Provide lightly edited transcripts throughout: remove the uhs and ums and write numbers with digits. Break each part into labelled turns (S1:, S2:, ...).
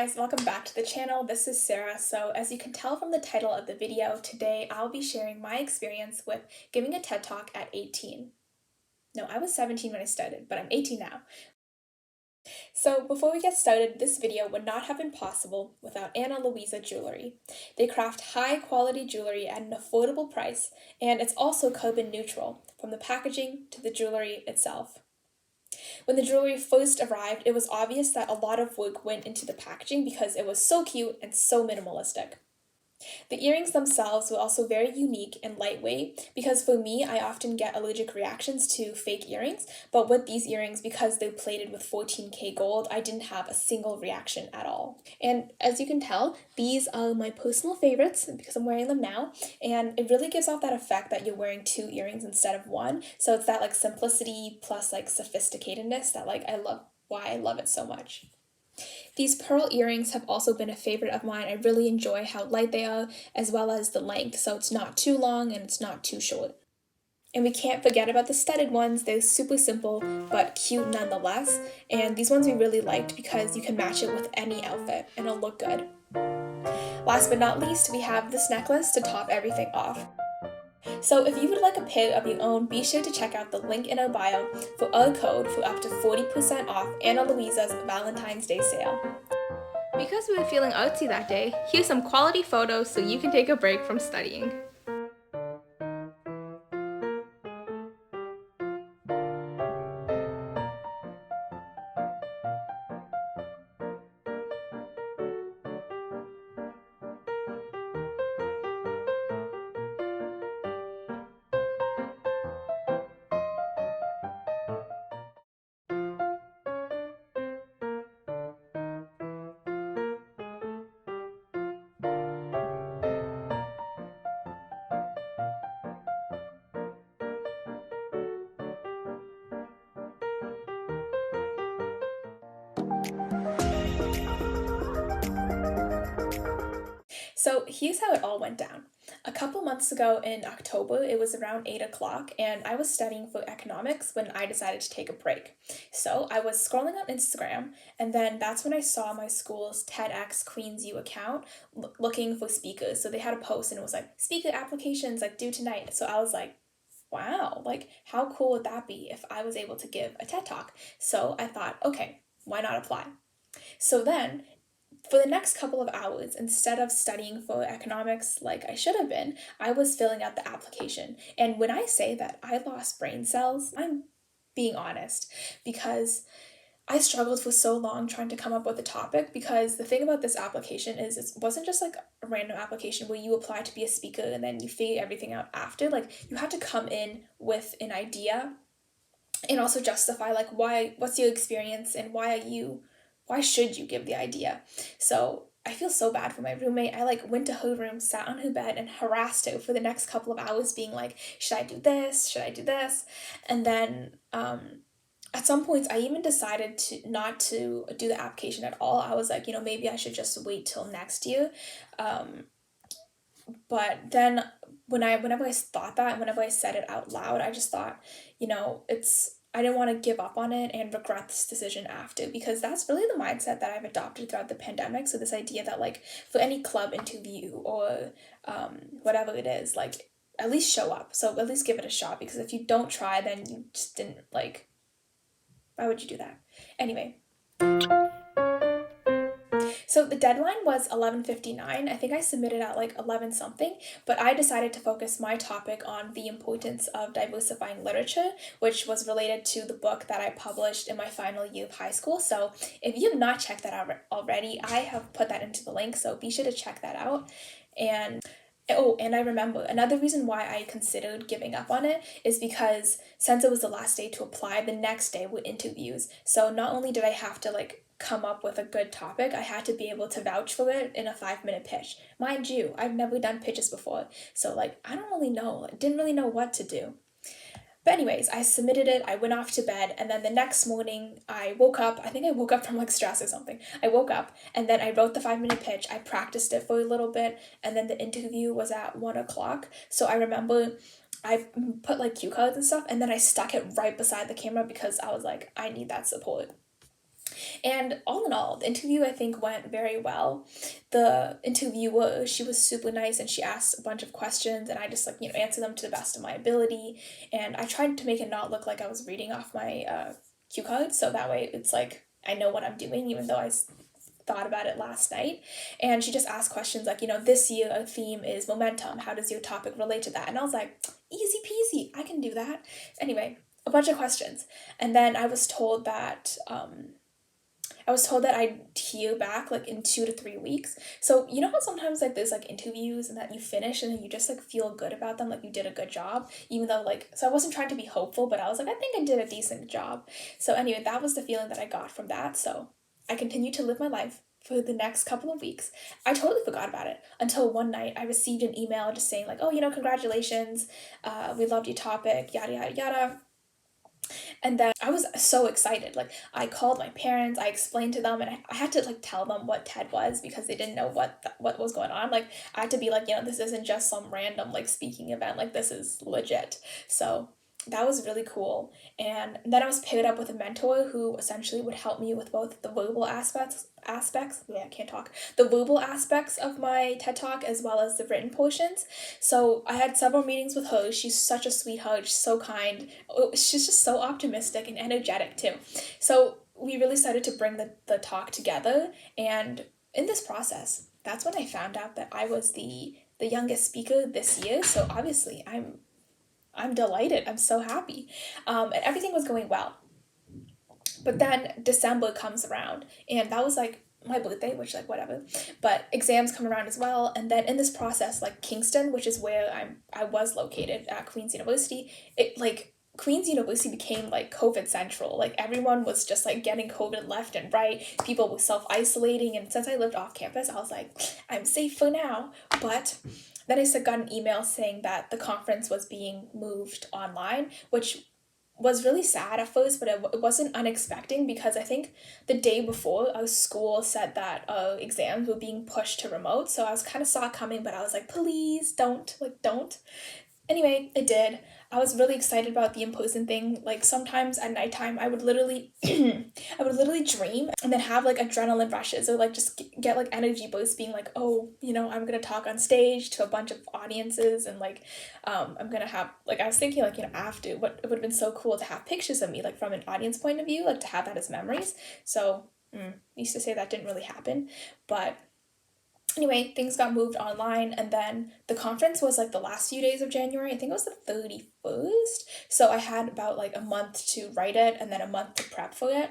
S1: guys, welcome back to the channel. This is Sarah. So as you can tell from the title of the video, today I'll be sharing my experience with giving a TED Talk at 18. No, I was 17 when I started, but I'm 18 now. So before we get started, this video would not have been possible without Ana Luisa Jewelry. They craft high quality jewelry at an affordable price, and it's also carbon neutral, from the packaging to the jewelry itself. When the jewelry first arrived, it was obvious that a lot of work went into the packaging because it was so cute and so minimalistic. The earrings themselves were also very unique and lightweight because for me, I often get allergic reactions to fake earrings, but with these earrings, because they're plated with 14K gold, I didn't have a single reaction at all. And as you can tell, these are my personal favorites because I'm wearing them now, and it really gives off that effect that you're wearing two earrings instead of one. So it's that simplicity plus sophisticatedness that why I love it so much. These pearl earrings have also been a favorite of mine. I really enjoy how light they are, as well as the length, so it's not too long and it's not too short. And we can't forget about the studded ones. They're super simple, but cute nonetheless. And these ones we really liked because you can match it with any outfit and it'll look good. Last but not least, we have this necklace to top everything off. So if you would like a pair of your own, be sure to check out the link in our bio for our code for up to 40% off Ana Luisa's Valentine's Day sale. Because we were feeling artsy that day, here's some quality photos so you can take a break from studying. So here's how it all went down. A couple months ago in October, it was around 8 o'clock, and I was studying for economics when I decided to take a break. So I was scrolling on Instagram, and then that's when I saw my school's TEDxQueensU account looking for speakers. So they had a post, and it was speaker applications due tonight. So I was like, wow, how cool would that be if I was able to give a TED Talk? So I thought, okay, why not apply? So then, for the next couple of hours, instead of studying for economics like I should have been, I was filling out the application. And when I say that I lost brain cells, I'm being honest, because I struggled for so long trying to come up with a topic, because the thing about this application is it wasn't just a random application where you apply to be a speaker and then you figure everything out after. You had to come in with an idea and also justify what's your experience and why should you give the idea? So I feel so bad for my roommate. I went to her room, sat on her bed, and harassed her for the next couple of hours, being like, should I do this? Should I do this? And then at some points, I even decided to not to do the application at all. I was like, maybe I should just wait till next year. But then whenever I thought that, and whenever I said it out loud, I just thought, I didn't want to give up on it and regret this decision after, because that's really the mindset that I've adopted throughout the pandemic. So this idea that for any club interview or whatever it is, at least show up. So at least give it a shot, because if you don't try, then you just didn't why would you do that? Anyway. So the deadline was 11:59. I think I submitted at 11 something, but I decided to focus my topic on the importance of diversifying literature, which was related to the book that I published in my final year of high school. So if you have not checked that out already, I have put that into the link, so be sure to check that out. And I remember another reason why I considered giving up on it is because since it was the last day to apply, the next day were interviews. So not only did I have to come up with a good topic, I had to be able to vouch for it in a 5-minute pitch. Mind you, I've never done pitches before, so I don't really know. I didn't really know what to do. But anyways, I submitted it, I went off to bed, and then the next morning I woke up. I think I woke up from stress or something. I woke up, and then I wrote the 5-minute pitch. I practiced it for a little bit, and then the interview was at 1 o'clock. So I remember I put cue cards and stuff, and then I stuck it right beside the camera because I was like, I need that support. And all in all, the interview I think went very well. The interviewer, she was super nice and she asked a bunch of questions and I just like, answered them to the best of my ability. And I tried to make it not look like I was reading off my cue cards, so that way it's like I know what I'm doing, even though I thought about it last night. And she just asked questions like, this year a theme is momentum. How does your topic relate to that? And I was like, easy peasy, I can do that. Anyway, a bunch of questions. And then I was told that I'd hear back like in 2 to 3 weeks. So you know how sometimes like there's like interviews and that you finish and then you just like feel good about them, like you did a good job, even though so I wasn't trying to be hopeful, but I was like, I think I did a decent job. So anyway, that was the feeling that I got from that. So I continued to live my life for the next couple of weeks. I totally forgot about it until one night I received an email just saying like, oh, congratulations, we loved your topic, yada yada yada. And then I was so excited. Like I called my parents, I explained to them, and I had to like tell them what TED was because they didn't know what was going on. Like I had to be like, this isn't just some random like speaking event. Like this is legit. So that was really cool. And then I was paired up with a mentor who essentially would help me with both the verbal aspects, yeah, I can't talk, the verbal aspects of my TED Talk as well as the written portions. So I had several meetings with her. She's such a sweetheart, she's so kind. She's just so optimistic and energetic too. So we really started to bring the talk together. And in this process, that's when I found out that I was the youngest speaker this year. So obviously I'm delighted. I'm so happy. And everything was going well. But then December comes around, and that was like my birthday, which like whatever. But exams come around as well, and then in this process, like Kingston, which is where I was located at Queen's University, it like Queen's University became like COVID central. Like everyone was just like getting COVID left and right. People were self-isolating, and since I lived off campus, I was like, I'm safe for now. But then I got an email saying that the conference was being moved online, which was really sad at first, but it wasn't unexpected because I think the day before our school said that exams were being pushed to remote. So I was kind of saw it coming, but I was like, please don't, don't. Anyway, it did. I was really excited about the in-person thing. Like sometimes at nighttime, I would literally, I would literally dream and then have like adrenaline rushes or like just get like energy boosts, being like, oh, I'm gonna talk on stage to a bunch of audiences and like, I'm gonna have like I was thinking like after what it would have been so cool to have pictures of me like from an audience point of view, like to have that as memories. So used to say that didn't really happen, but. Anyway, things got moved online, and then the conference was like the last few days of January. I think it was the 31st. So I had about like a month to write it and then a month to prep for it.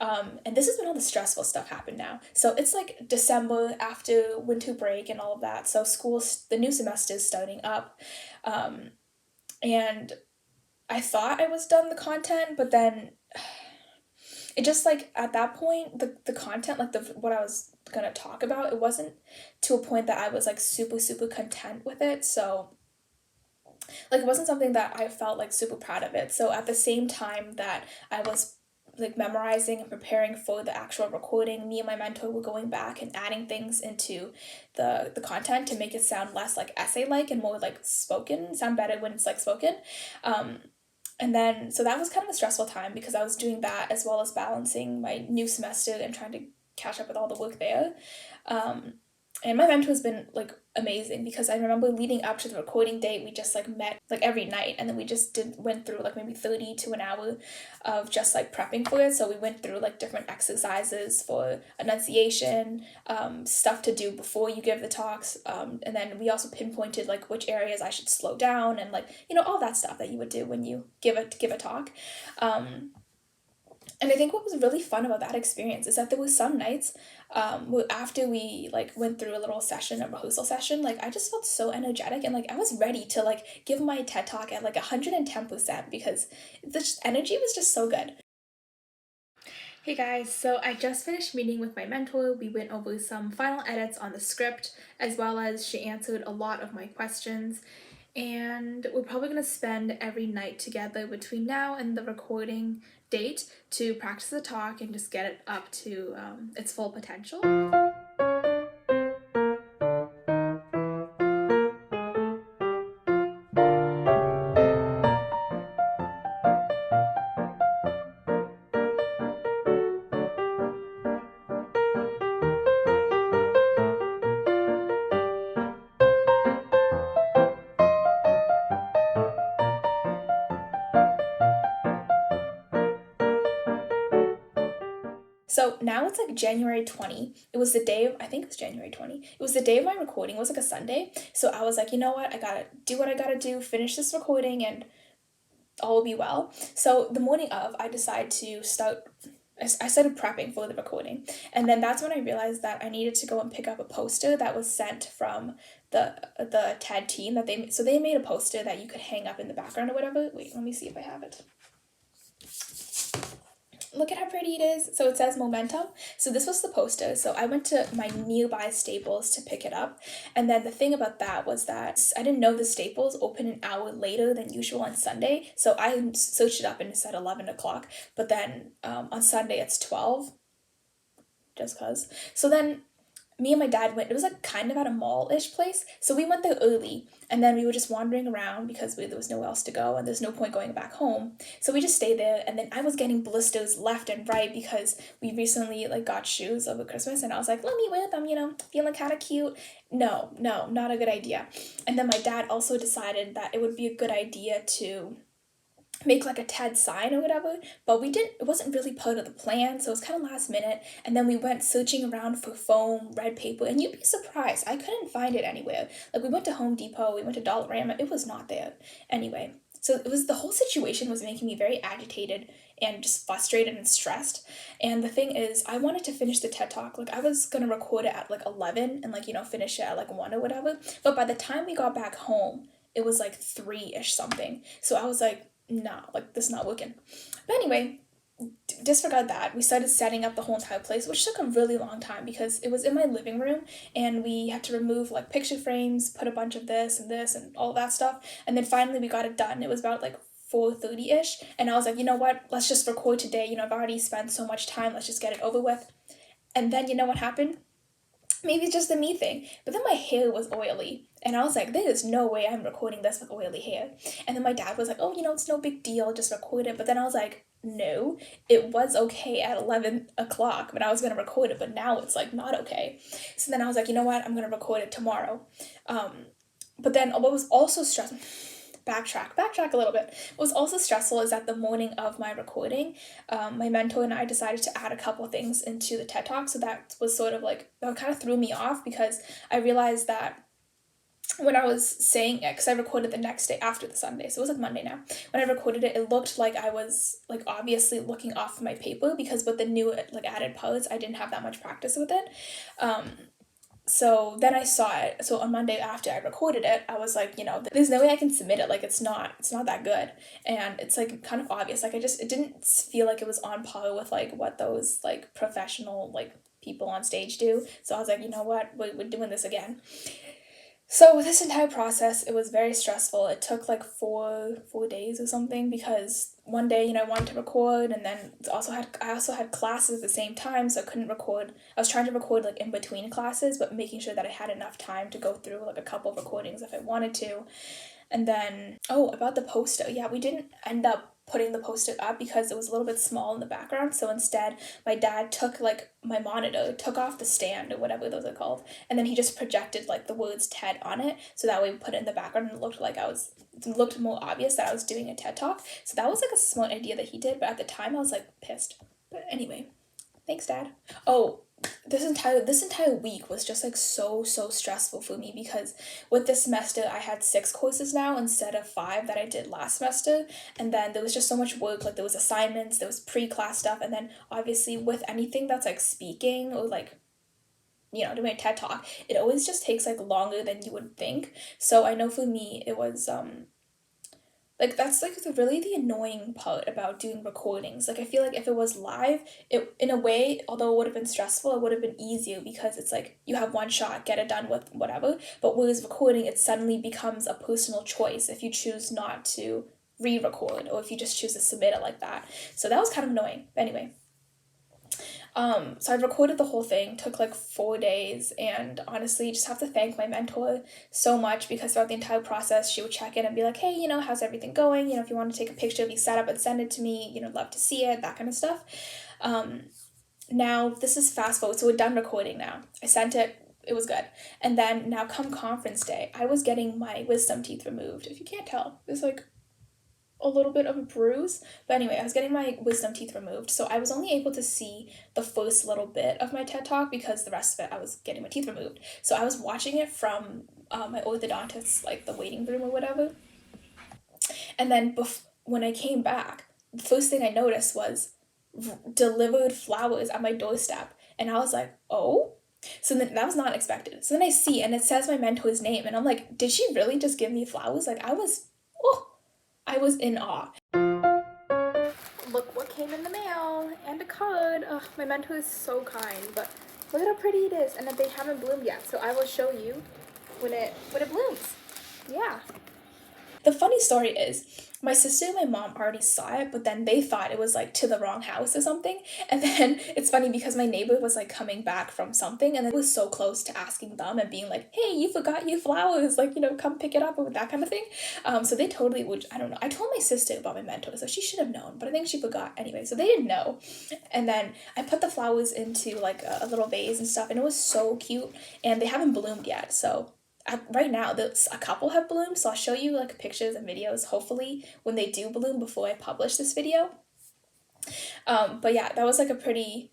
S1: And this is when all the stressful stuff happened now. So it's like December after winter break and all of that. So the new semester is starting up. And I thought I was done the content, but then it just like at that point the content, like what I was gonna talk about, it wasn't to a point that I was like super super content with it. So like it wasn't something that I felt like super proud of it. So at the same time that I was like memorizing and preparing for the actual recording, me and my mentor were going back and adding things into the content to make it sound less like essay like and more like spoken, sound better when it's like spoken. And then, so that was kind of a stressful time because I was doing that as well as balancing my new semester and trying to catch up with all the work there. And my mentor has been like amazing because I remember leading up to the recording date, we just like met like every night and then we just went through like maybe 30 to an hour of just like prepping for it. So we went through like different exercises for enunciation, stuff to do before you give the talks. And then we also pinpointed like which areas I should slow down and like, all that stuff that you would do when you give a talk. And I think what was really fun about that experience is that there were some nights after we like went through a rehearsal session, like I just felt so energetic and like I was ready to like give my TED Talk at like 110% because the energy was just so good. Hey guys, so I just finished meeting with my mentor. We went over some final edits on the script as well as she answered a lot of my questions. And we're probably going to spend every night together between now and the recording date to practice the talk and just get it up to its full potential. So now it's like January 20. It was the day of, I think it was January 20. It was the day of my recording. It was like a Sunday. So I was like, you know what? I gotta do what I gotta do, finish this recording, and all will be well. So the morning of, I decided to I started prepping for the recording. And then that's when I realized that I needed to go and pick up a poster that was sent from the TED team that they made a poster that you could hang up in the background or whatever. Wait, let me see if I have it. Look at how pretty it is. So it says Momentum. So this was the poster. So I went to my nearby Staples to pick it up. And then the thing about that was that I didn't know the Staples open an hour later than usual on Sunday. So I searched it up and it said 11 o'clock. But then on Sunday it's 12. Just cause. So then me and my dad went, it was like kind of at a mall-ish place. So we went there early and then we were just wandering around because there was nowhere else to go and there's no point going back home. So we just stayed there, and then I was getting blisters left and right because we recently like got shoes over Christmas, and I was like, let me wear them, feeling kind of cute. No, not a good idea. And then my dad also decided that it would be a good idea to make like a TED sign or whatever, but it wasn't really part of the plan, so it was kind of last minute. And then we went searching around for foam, red paper, and you'd be surprised, I couldn't find it anywhere. Like we went to Home Depot, we went to Dollarama, it was not there. Anyway, so the whole situation was making me very agitated and just frustrated and stressed. And the thing is, I wanted to finish the TED Talk. Like I was gonna record it at like 11 and like finish it at like 1 or whatever, but by the time we got back home it was like 3-ish something. So I was like, nah, like this is not working. But anyway, disregard that. We started setting up the whole entire place, which took a really long time because it was in my living room and we had to remove like picture frames, put a bunch of this and all that stuff. And then finally we got it done. It was about like 4:30-ish, and I was like, you know what, let's just record today. I've already spent so much time, let's just get it over with. And then you know what happened? Maybe it's just a me thing, but then my hair was oily, and I was like, there is no way I'm recording this with oily hair. And then my dad was like, oh, it's no big deal, just record it. But then I was like, no, it was okay at 11 o'clock when I was going to record it, but now it's like not okay. So then I was like, you know what, I'm going to record it tomorrow. But then what was also stressful, backtrack a little bit. What was also stressful is that the morning of my recording, my mentor and I decided to add a couple things into the TED Talk. So that was sort of like, that kind of threw me off because I realized that when I was saying it, because I recorded the next day after the Sunday, so it was like Monday now. When I recorded it, it looked like I was like obviously looking off my paper because with the new like added parts, I didn't have that much practice with it. So then I saw it. So on Monday after I recorded it, I was like, there's no way I can submit it. Like it's not that good. And it's like kind of obvious. Like it didn't feel like it was on par with like what those like professional like people on stage do. So I was like, you know what, we're doing this again. So this entire process, it was very stressful. It took like four days or something because one day, I wanted to record, and then I also had classes at the same time, so I couldn't record. I was trying to record like in between classes, but making sure that I had enough time to go through like a couple of recordings if I wanted to. And then, about the poster. Yeah, we didn't end up putting the poster up because it was a little bit small in the background. So instead, my dad took like my monitor, took off the stand or whatever those are called, and then he just projected like the words TED on it. So that way we put it in the background and it looked more obvious that I was doing a TED Talk. So that was like a smart idea that he did, but at the time I was like pissed. But anyway, thanks, Dad. Oh, this entire week was just like so stressful for me because with this semester I had 6 courses now instead of 5 that I did last semester, and then there was just so much work. Like there was assignments, there was pre-class stuff, and then obviously with anything that's like speaking or like doing a TED Talk, it always just takes like longer than you would think. So I know for me it was like that's like really the annoying part about doing recordings. Like I feel like if it was live, it in a way, although it would have been stressful, it would have been easier because it's like you have one shot, get it done with whatever. But whereas recording, it suddenly becomes a personal choice if you choose not to re-record or if you just choose to submit it like that. So that was kind of annoying. But anyway. So I recorded the whole thing, took like 4 days, and honestly just have to thank my mentor so much because throughout the entire process she would check in and be like, hey, how's everything going? If you want to take a picture of your setup and send it to me, love to see it, that kind of stuff. Now this is fast forward, so we're done recording now. I sent it, it was good. And then now come conference day, I was getting my wisdom teeth removed. If you can't tell, there's like a little bit of a bruise. But anyway, I was getting my wisdom teeth removed, so I was only able to see the first little bit of my TED Talk because the rest of it I was getting my teeth removed. So I was watching it from my orthodontist, like the waiting room or whatever. And then when I came back, the first thing I noticed was delivered flowers at my doorstep. And I was like, oh? So then that was not expected. So then I see, and it says my mentor's name. And I'm like, did she really just give me flowers? Like, I was in awe. Look what came in the mail, and a card. Ugh, my mentor is so kind, but look at how pretty it is, and that they haven't bloomed yet. So I will show you when it blooms. Yeah. The funny story is, my sister and my mom already saw it, but then they thought it was like to the wrong house or something. And then it's funny because my neighbor was like coming back from something, and it was so close to asking them and being like, hey, you forgot your flowers, like, come pick it up, or that kind of thing. So they totally would, I don't know. I told my sister about my mentor, so she should have known, but I think she forgot anyway. So they didn't know. And then I put the flowers into like a little vase and stuff, and it was so cute, and they haven't bloomed yet. So right now, a couple have bloomed, so I'll show you like pictures and videos, hopefully, when they do bloom before I publish this video. But yeah, that was like a pretty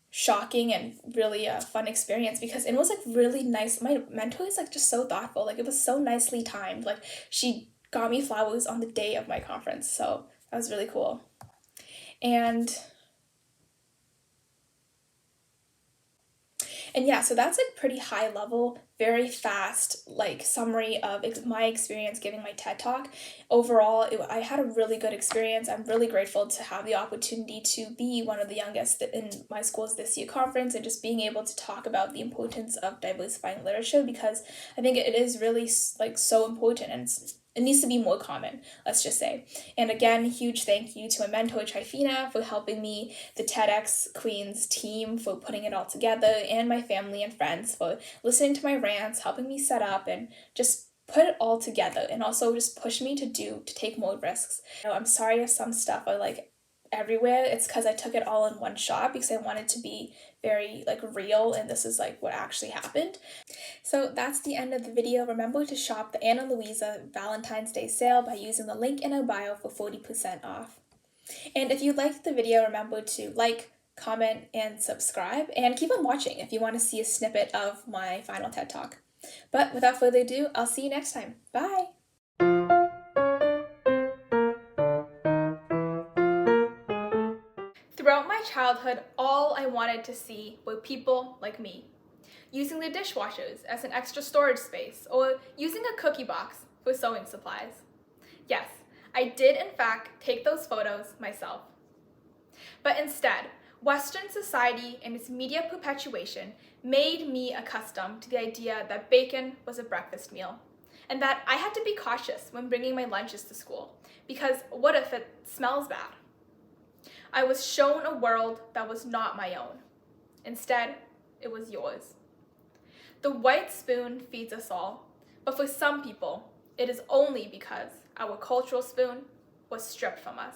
S1: shocking and really fun experience because it was like really nice. My mentor is like just so thoughtful. Like it was so nicely timed. Like she got me flowers on the day of my conference, so that was really cool. And yeah, so that's like pretty high level, very fast, like summary of my experience giving my TED Talk. Overall, I had a really good experience. I'm really grateful to have the opportunity to be one of the youngest in my school's this year conference and just being able to talk about the importance of diversifying literature because I think it is really like so important and it needs to be more common, let's just say. And again, huge thank you to my mentor, Tryphena, for helping me, the TEDx Queens team for putting it all together, and my family and friends for listening to my rants, helping me set up, and just put it all together, and also just push me to take more risks. I'm sorry if some stuff are like everywhere. It's because I took it all in one shot because I wanted to be very like real, and this is like what actually happened. So that's the end of the video. Remember to shop the Ana Luisa Valentine's Day sale by using the link in our bio for 40% off. And if you liked the video, remember to like, comment, and subscribe, and keep on watching if you want to see a snippet of my final TED Talk. But without further ado, I'll see you next time. Bye! Throughout my childhood, all I wanted to see were people like me, using the dishwashers as an extra storage space, or using a cookie box for sewing supplies. Yes, I did in fact take those photos myself. But instead, Western society and its media perpetuation made me accustomed to the idea that bacon was a breakfast meal, and that I had to be cautious when bringing my lunches to school, because what if it smells bad? I was shown a world that was not my own. Instead, it was yours. The white spoon feeds us all, but for some people, it is only because our cultural spoon was stripped from us.